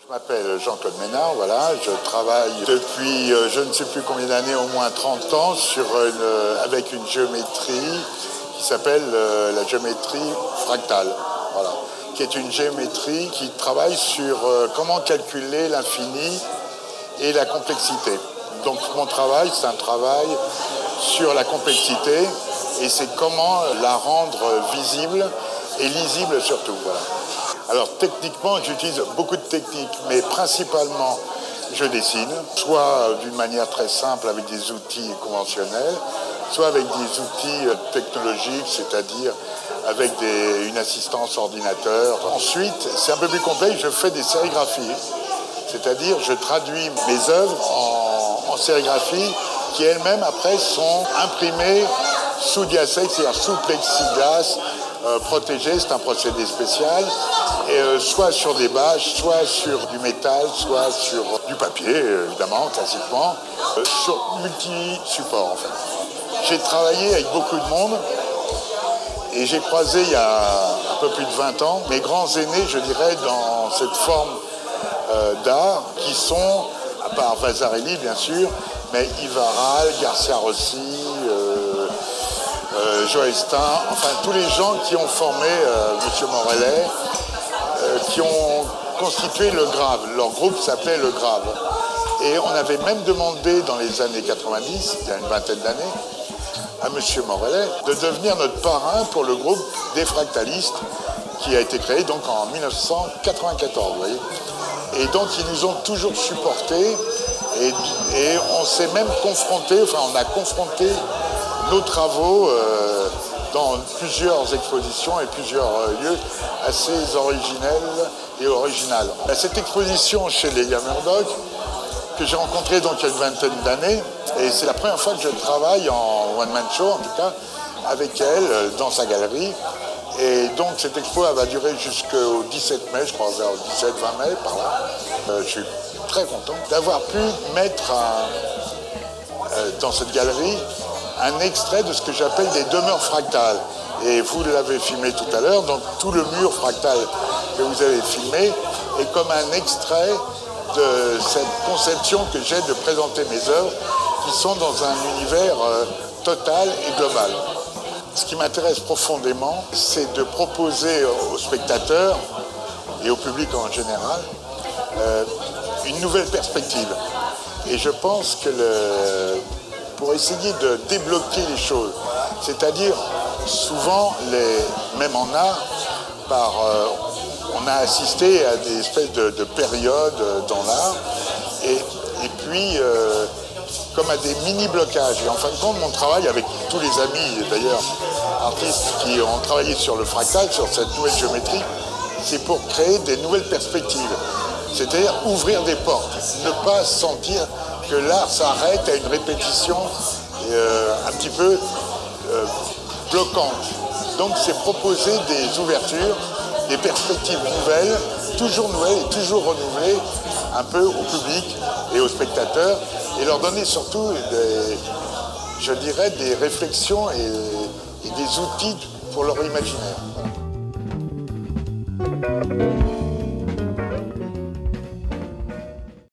Je m'appelle Jean-Claude Ménard, voilà, je travaille depuis je ne sais plus combien d'années, au moins 30 ans, avec une géométrie qui s'appelle la géométrie fractale, voilà, qui est une géométrie qui travaille sur comment calculer l'infini et la complexité. Donc mon travail, c'est un travail sur la complexité et c'est comment la rendre visible et lisible surtout, voilà. Alors techniquement, j'utilise beaucoup de techniques, mais principalement je dessine, soit d'une manière très simple avec des outils conventionnels, soit avec des outils technologiques, c'est-à-dire avec une assistance ordinateur. Ensuite, c'est un peu plus complexe, je fais des sérigraphies, c'est-à-dire je traduis mes œuvres en sérigraphie qui elles-mêmes après sont imprimées sous diasèque, c'est-à-dire sous plexiglas, protégé, c'est un procédé spécial, et soit sur des bâches, soit sur du métal, soit sur du papier, évidemment, classiquement, sur multi-supports en fait. J'ai travaillé avec beaucoup de monde et j'ai croisé il y a un peu plus de 20 ans mes grands aînés, je dirais, dans cette forme d'art qui sont, à part Vasarely bien sûr, mais Yves Aral, Garcia Rossi, Joestin, enfin tous les gens qui ont formé M. Morellet, qui ont constitué le Grave. Leur groupe s'appelait le Grave. Et on avait même demandé dans les années 90, il y a une vingtaine d'années, à M. Morellet de devenir notre parrain pour le groupe des fractalistes qui a été créé donc en 1994, vous voyez. Et donc ils nous ont toujours supportés et on s'est même confronté, enfin on a confronté nos travaux dans plusieurs expositions et plusieurs lieux assez originels et originales. Cette exposition chez Lélia Murdoch, que j'ai rencontrée donc il y a une vingtaine d'années, et c'est la première fois que je travaille en one-man show, en tout cas, avec elle, dans sa galerie. Et donc cette expo elle va durer jusqu'au 17 mai, je crois, vers le 17-20 mai, par là. Je suis très content d'avoir pu mettre dans cette galerie un extrait de ce que j'appelle des demeures fractales. Et vous l'avez filmé tout à l'heure, donc tout le mur fractal que vous avez filmé est comme un extrait de cette conception que j'ai de présenter mes œuvres qui sont dans un univers total et global. Ce qui m'intéresse profondément, c'est de proposer aux spectateurs et au public en général une nouvelle perspective. Et je pense que pour essayer de débloquer les choses, c'est-à-dire souvent, même en art, on a assisté à des espèces de périodes dans l'art, et puis comme à des mini-blocages. Et en fin de compte, mon travail avec tous les amis, d'ailleurs, artistes qui ont travaillé sur le fractal, sur cette nouvelle géométrie, c'est pour créer des nouvelles perspectives. C'est-à-dire ouvrir des portes, ne pas sentir que l'art s'arrête à une répétition un petit peu bloquante. Donc c'est proposer des ouvertures, des perspectives nouvelles et toujours renouvelées un peu au public et aux spectateurs et leur donner surtout je dirais des réflexions et des outils pour leur imaginaire. Voilà.